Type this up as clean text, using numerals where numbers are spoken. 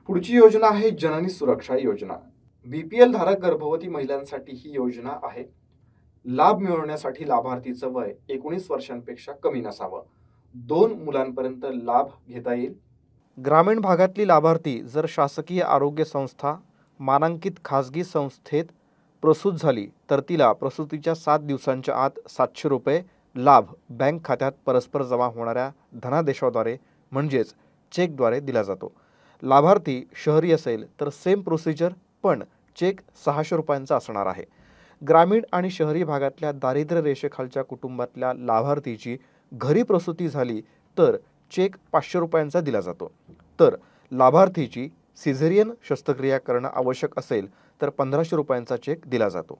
पुढची योजना आहे जननी सुरक्षा योजना। बीपीएल धारक गर्भवती महिलांसाठी ही योजना आहे। लाभ मिळवण्यासाठी लाभार्थीचं वय 19 वर्षांपेक्षा कमी नसावं। 2 मुलांपर्यंत लाभ घेता येईल। ग्रामीण भागातली लाभार्थी जर शासकीय आरोग्य संस्था मानांकित खाजगी संस्थेत प्रसूत झाली तर तिला प्रसूतीच्या 7 दिवसांच्या आत 700 रुपये लाभ बँक खात्यात परस्पर जमा होणाऱ्या धनादेशाद्वारे म्हणजेच चेकद्वारे दिला जातो। लाभार्थी शहरी असेल तर सेम प्रोसिजर, पण चेक 600 रुपयांचा असणार आहे। ग्रामीण आणि शहरी भागातल्या दारिद्र्य रेषेखालच्या कुटुंबातल्या लाभार्थीची घरी प्रसूती झाली तर चेक 500 रुपयांचा दिला जातो। तर लाभार्थीची सिझेरियन शस्त्रक्रिया करणं आवश्यक असेल तर 1500 रुपयांचा चेक दिला जातो।